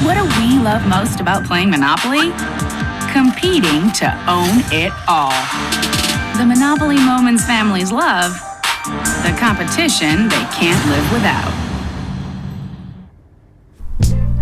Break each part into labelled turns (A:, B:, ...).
A: What do we love most about playing Monopoly? Competing to own it all. The Monopoly moments families love, the competition they can't live without.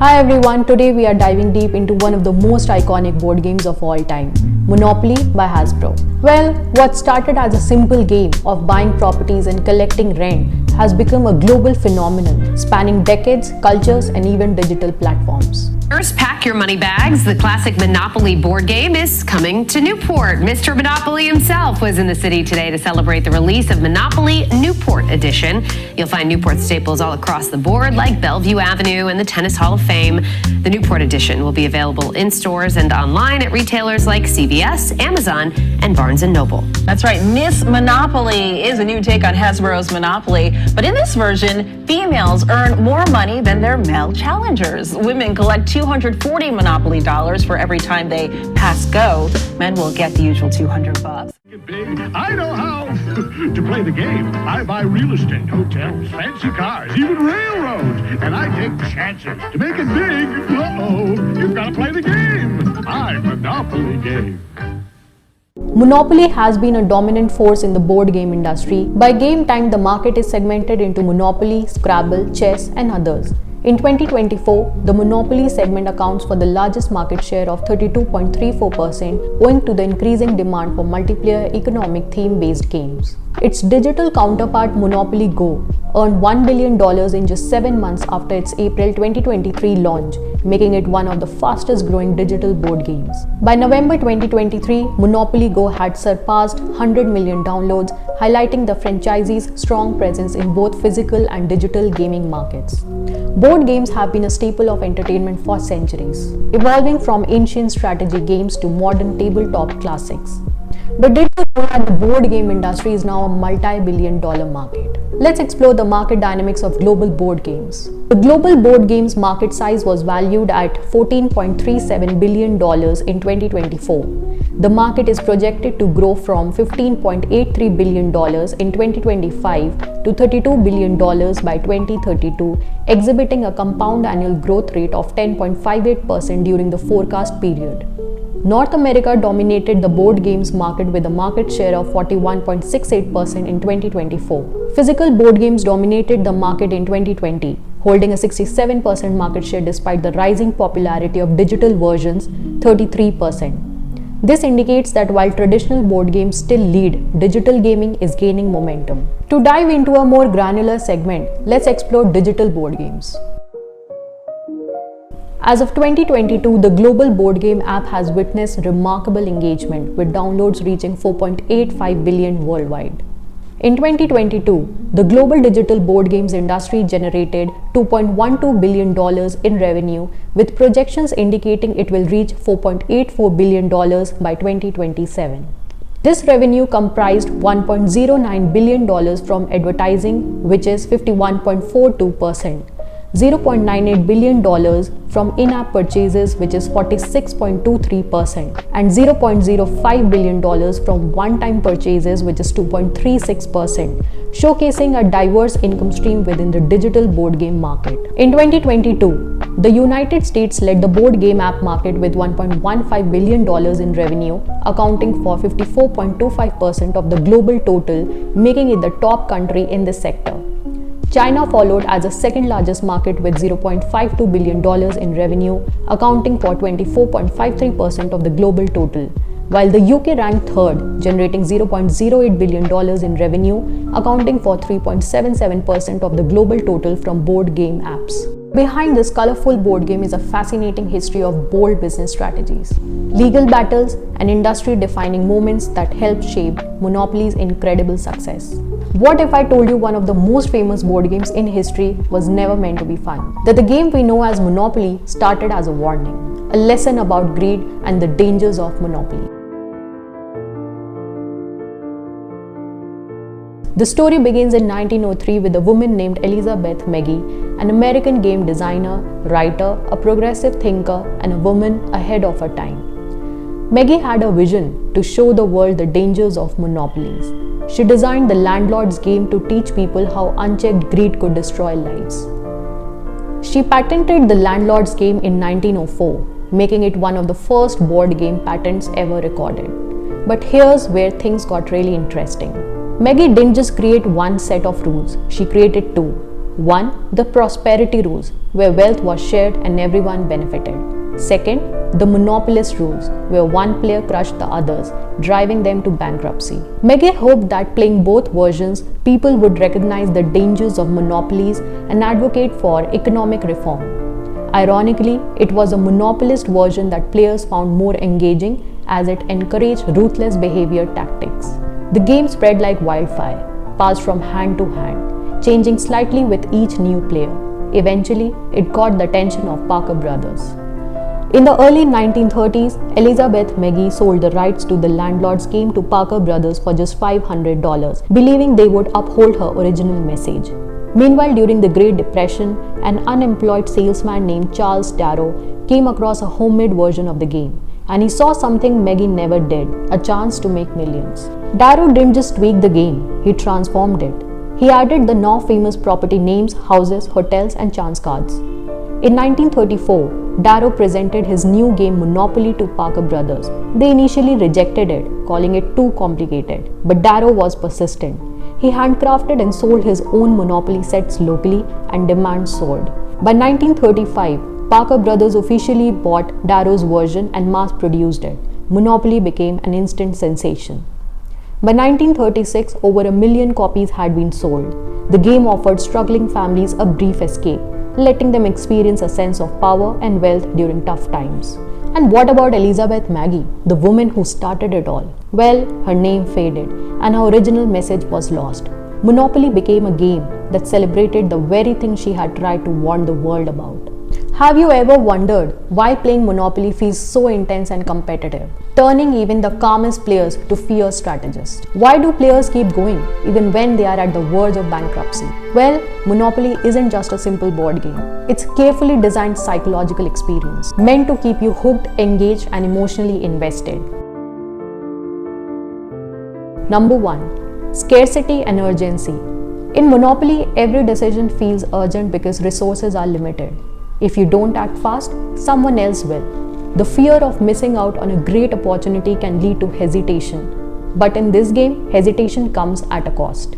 B: Hi everyone, today we are diving deep into one of the most iconic board games of all time, Monopoly by Hasbro. Well, what started as a simple game of buying properties and collecting rent has become a global phenomenon spanning decades, cultures, and even digital platforms.
C: First, pack your money bags. The classic Monopoly board game is coming to Newport. Mr. Monopoly himself was in the city today to celebrate the release of Monopoly Newport Edition. You'll find Newport staples all across the board, like Bellevue Avenue and the Tennis Hall of Fame. The Newport Edition will be available in stores and online at retailers like CVS, Amazon, and Barnes & Noble.
D: That's right. Miss Monopoly is a new take on Hasbro's Monopoly, but in this version, females earn more money than their male challengers. Women collect $240 Monopoly dollars for every time they pass go. Men will get the usual $200.
E: I know how to play the game. I buy real estate, hotels, fancy cars, even railroads, and I take chances. To make it big, you've got to play the game. I'm Monopoly Game.
B: Monopoly has been a dominant force in the board game industry. By game time, the market is segmented into Monopoly, Scrabble, chess, and others. In 2024, the Monopoly segment accounts for the largest market share of 32.34%, owing to the increasing demand for multiplayer economic theme-based games. Its digital counterpart Monopoly Go earned $1 billion in just 7 months after its April 2023 launch, making it one of the fastest growing digital board games. By November 2023, Monopoly Go had surpassed 100 million downloads, highlighting the franchisee's strong presence in both physical and digital gaming markets. Board games have been a staple of entertainment for centuries, evolving from ancient strategy games to modern tabletop classics. But did you know that the board game industry is now a multi-billion-dollar market? Let's explore the market dynamics of global board games. The global board games market size was valued at $14.37 billion in 2024. The market is projected to grow from $15.83 billion in 2025 to $32 billion by 2032, exhibiting a compound annual growth rate of 10.58% during the forecast period. North America dominated the board games market with a market share of 41.68% in 2024. Physical board games dominated the market in 2020, holding a 67% market share despite the rising popularity of digital versions, 33%. This indicates that while traditional board games still lead, digital gaming is gaining momentum. To dive into a more granular segment, let's explore digital board games. As of 2022, the global board game app has witnessed remarkable engagement, with downloads reaching 4.85 billion worldwide. In 2022, the global digital board games industry generated $2.12 billion in revenue, with projections indicating it will reach $4.84 billion by 2027. This revenue comprised $1.09 billion from advertising, which is 51.42%. $0.98 billion from in-app purchases, which is 46.23%, and $0.05 billion from one-time purchases, which is 2.36%, showcasing a diverse income stream within the digital board game market. In 2022, the United States led the board game app market with $1.15 billion in revenue, accounting for 54.25% of the global total, making it the top country in this sector. China followed as the second largest market with $0.52 billion in revenue, accounting for 24.53% of the global total, while the UK ranked third, generating $0.08 billion in revenue, accounting for 3.77% of the global total from board game apps. Behind this colorful board game is a fascinating history of bold business strategies, legal battles, and industry-defining moments that helped shape Monopoly's incredible success. What if I told you one of the most famous board games in history was never meant to be fun? That the game we know as Monopoly started as a warning, a lesson about greed and the dangers of monopoly. The story begins in 1903 with a woman named Elizabeth Maggie, an American game designer, writer, a progressive thinker, and a woman ahead of her time. Maggie had a vision to show the world the dangers of monopolies. She designed the landlord's game to teach people how unchecked greed could destroy lives. She patented the landlord's game in 1904, making it one of the first board game patents ever recorded. But here's where things got really interesting. Maggie didn't just create one set of rules, she created two. One, the prosperity rules, where wealth was shared and everyone benefited. Second, the monopolist rules, where one player crushed the others, driving them to bankruptcy. Maggie hoped that playing both versions, people would recognize the dangers of monopolies and advocate for economic reform. Ironically, it was a monopolist version that players found more engaging as it encouraged ruthless behavior tactics. The game spread like wildfire, passed from hand to hand, changing slightly with each new player. Eventually, it caught the attention of Parker Brothers. In the early 1930s, Elizabeth Maggie sold the rights to the landlord's game to Parker Brothers for just $500, believing they would uphold her original message. Meanwhile, during the Great Depression, an unemployed salesman named Charles Darrow came across a homemade version of the game, and he saw something Maggie never did, a chance to make millions. Darrow didn't just tweak the game, he transformed it. He added the now famous property names, houses, hotels, and chance cards. In 1934, Darrow presented his new game Monopoly to Parker Brothers. They initially rejected it, calling it too complicated, but Darrow was persistent. He handcrafted and sold his own Monopoly sets locally, and demand soared. By 1935, Parker Brothers officially bought Darrow's version and mass-produced it. Monopoly became an instant sensation. By 1936, over 1 million copies had been sold. The game offered struggling families a brief escape, letting them experience a sense of power and wealth during tough times. And what about Elizabeth Maggie, the woman who started it all? Well, her name faded, and her original message was lost. Monopoly became a game that celebrated the very thing she had tried to warn the world about. Have you ever wondered why playing Monopoly feels so intense and competitive, turning even the calmest players to fierce strategists? Why do players keep going even when they are at the verge of bankruptcy? Well, Monopoly isn't just a simple board game. It's a carefully designed psychological experience meant to keep you hooked, engaged, and emotionally invested. Number 1. Scarcity and urgency. In Monopoly, every decision feels urgent because resources are limited. If you don't act fast, someone else will. The fear of missing out on a great opportunity can lead to hesitation. But in this game, hesitation comes at a cost.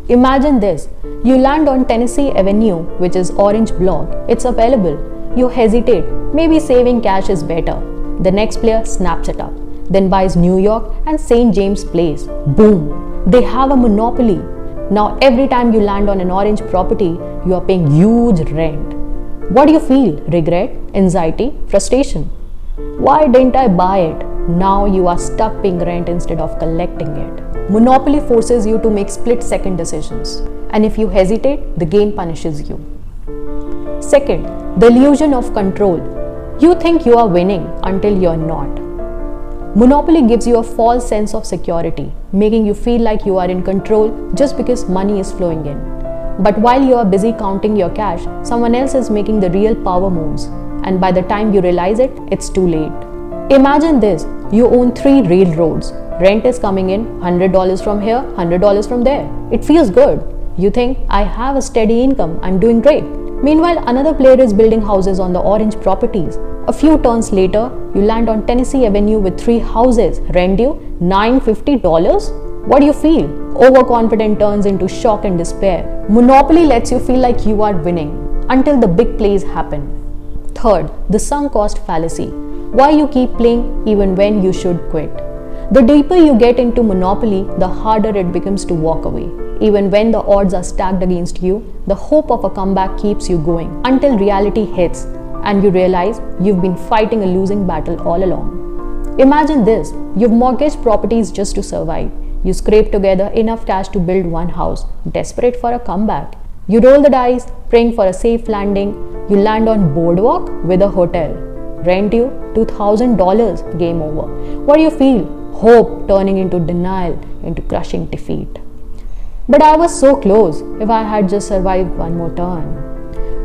B: Imagine this. You land on Tennessee Avenue, which is orange block. It's available. You hesitate. Maybe saving cash is better. The next player snaps it up, then buys New York and St. James Place. Boom! They have a monopoly. Now every time you land on an orange property, you are paying huge rent. What do you feel? Regret? Anxiety? Frustration? Why didn't I buy it? Now you are stuck paying rent instead of collecting it. Monopoly forces you to make split-second decisions, and if you hesitate, the game punishes you. Second, the illusion of control. You think you are winning until you're not. Monopoly gives you a false sense of security, making you feel like you are in control just because money is flowing in. But while you are busy counting your cash, someone else is making the real power moves, and by the time you realize it, it's too late. Imagine this, you own 3 railroads. Rent is coming in, $100 from here, $100 from there. It feels good. You think, I have a steady income, I'm doing great. Meanwhile, another player is building houses on the orange properties. A few turns later, you land on Tennessee Avenue with 3 houses, rent due $950? What do you feel? Overconfidence turns into shock and despair. Monopoly lets you feel like you are winning until the big plays happen. Third, the sunk cost fallacy. Why you keep playing even when you should quit. The deeper you get into Monopoly, the harder it becomes to walk away. Even when the odds are stacked against you, the hope of a comeback keeps you going until reality hits and you realize you've been fighting a losing battle all along. Imagine this, you've mortgaged properties just to survive. You scrape together enough cash to build one house, desperate for a comeback. You roll the dice, praying for a safe landing. You land on Boardwalk with a hotel. Rent due $2,000, game over. What do you feel? Hope turning into denial, into crushing defeat. But I was so close. If I had just survived one more turn.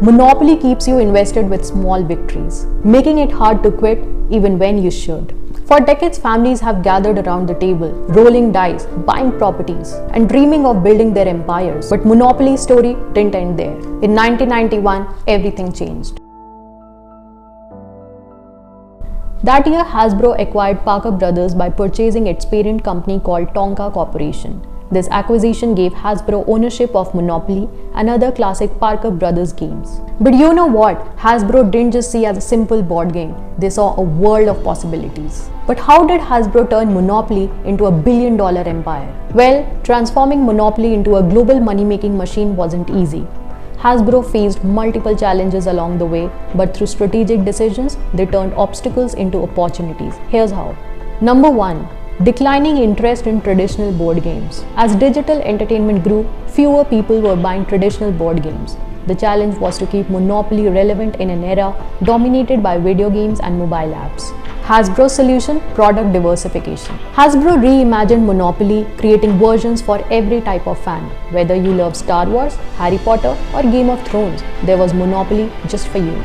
B: Monopoly keeps you invested with small victories, making it hard to quit even when you should. For decades, families have gathered around the table, rolling dice, buying properties, and dreaming of building their empires. But Monopoly's story didn't end there. In 1991, everything changed. That year, Hasbro acquired Parker Brothers by purchasing its parent company called Tonka Corporation. This acquisition gave Hasbro ownership of Monopoly and other classic Parker Brothers games. But you know what? Hasbro didn't just see as a simple board game. They saw a world of possibilities. But how did Hasbro turn Monopoly into a billion-dollar empire? Well, transforming Monopoly into a global money-making machine wasn't easy. Hasbro faced multiple challenges along the way, but through strategic decisions, they turned obstacles into opportunities. Here's how. Number 1. Declining interest in traditional board games. As digital entertainment grew, fewer people were buying traditional board games. The challenge was to keep Monopoly relevant in an era dominated by video games and mobile apps. Hasbro's solution: product diversification. Hasbro reimagined Monopoly, creating versions for every type of fan. Whether you love Star Wars, Harry Potter, or Game of Thrones, there was Monopoly just for you.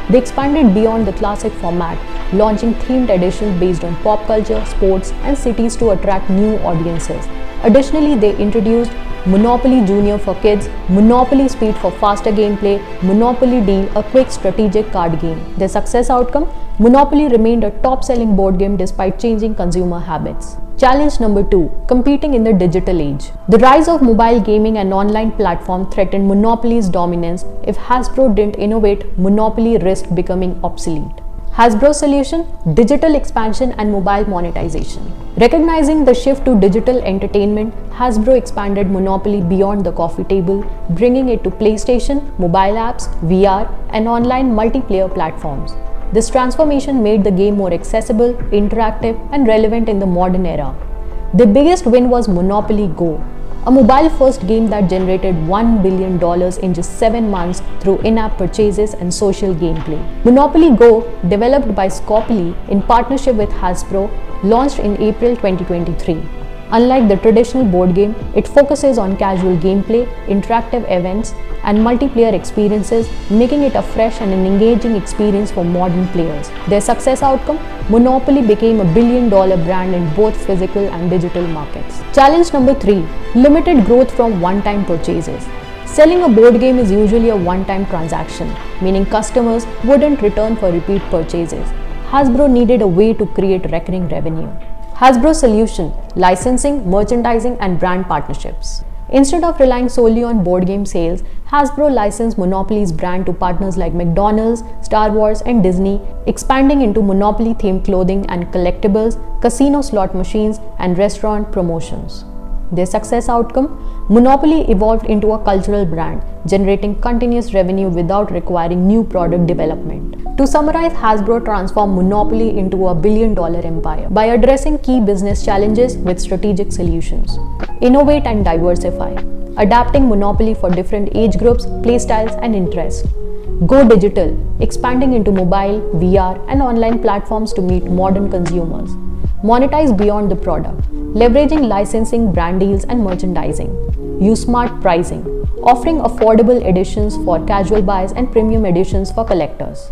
B: They expanded beyond the classic format, launching themed editions based on pop culture, sports, and cities to attract new audiences. Additionally, they introduced Monopoly Junior for kids, Monopoly Speed for faster gameplay, Monopoly Deal, a quick strategic card game. Their success outcome: Monopoly remained a top-selling board game despite changing consumer habits. Challenge number 2. Competing in the digital age. The rise of mobile gaming and online platforms threatened Monopoly's dominance. If Hasbro didn't innovate, Monopoly risked becoming obsolete. Hasbro's solution: digital expansion and mobile monetization. Recognizing the shift to digital entertainment, Hasbro expanded Monopoly beyond the coffee table, bringing it to PlayStation, mobile apps, VR, and online multiplayer platforms. This transformation made the game more accessible, interactive, and relevant in the modern era. The biggest win was Monopoly Go, a mobile-first game that generated $1 billion in just 7 months through in-app purchases and social gameplay. Monopoly Go, developed by Scopely in partnership with Hasbro, launched in April 2023. Unlike the traditional board game, it focuses on casual gameplay, interactive events, and multiplayer experiences, making it a fresh and an engaging experience for modern players. Their success outcome: Monopoly became a billion-dollar brand in both physical and digital markets. Challenge number 3. Limited growth from one-time purchases. Selling a board game is usually a one-time transaction, meaning customers wouldn't return for repeat purchases. Hasbro needed a way to create recurring revenue. Hasbro's solution: licensing, merchandising, and brand partnerships. Instead of relying solely on board game sales, Hasbro licensed Monopoly's brand to partners like McDonald's, Star Wars, and Disney, expanding into Monopoly-themed clothing and collectibles, casino slot machines, and restaurant promotions. Their success outcome: Monopoly evolved into a cultural brand, generating continuous revenue without requiring new product development. To summarize, Hasbro transformed Monopoly into a billion-dollar empire by addressing key business challenges with strategic solutions. Innovate and diversify, adapting Monopoly for different age groups, playstyles, and interests. Go digital, expanding into mobile, VR, and online platforms to meet modern consumers. Monetize beyond the product, leveraging licensing, brand deals, and merchandising. Use smart pricing, offering affordable editions for casual buys and premium editions for collectors.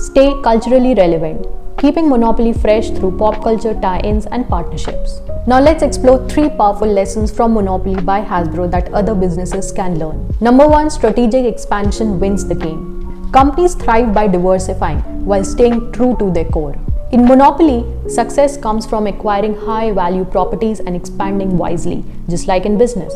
B: Stay culturally relevant, keeping Monopoly fresh through pop culture tie-ins and partnerships. Now let's explore 3 powerful lessons from Monopoly by Hasbro that other businesses can learn. Number 1. Strategic expansion wins the game. Companies thrive by diversifying while staying true to their core. In Monopoly, success comes from acquiring high-value properties and expanding wisely, just like in business.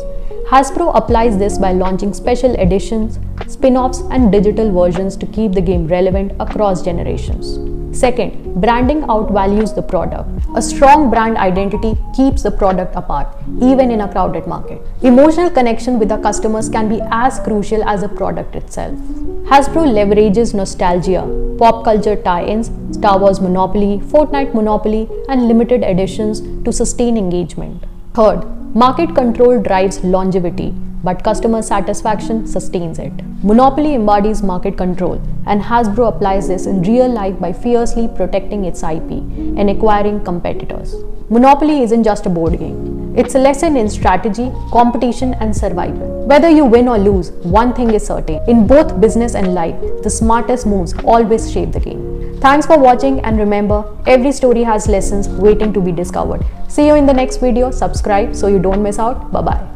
B: Hasbro applies this by launching special editions, spin-offs, and digital versions to keep the game relevant across generations. Second, branding outvalues the product. A strong brand identity keeps the product apart, even in a crowded market. Emotional connection with the customers can be as crucial as the product itself. Hasbro leverages nostalgia, pop culture tie-ins, Star Wars Monopoly, Fortnite Monopoly, and limited editions to sustain engagement. Third, market control drives longevity, but customer satisfaction sustains it. Monopoly embodies market control, and Hasbro applies this in real life by fiercely protecting its IP and acquiring competitors. Monopoly isn't just a board game. It's a lesson in strategy, competition, and survival. Whether you win or lose, one thing is certain. In both business and life, the smartest moves always shape the game. Thanks for watching, and remember, every story has lessons waiting to be discovered. See you in the next video. Subscribe so you don't miss out. Bye bye.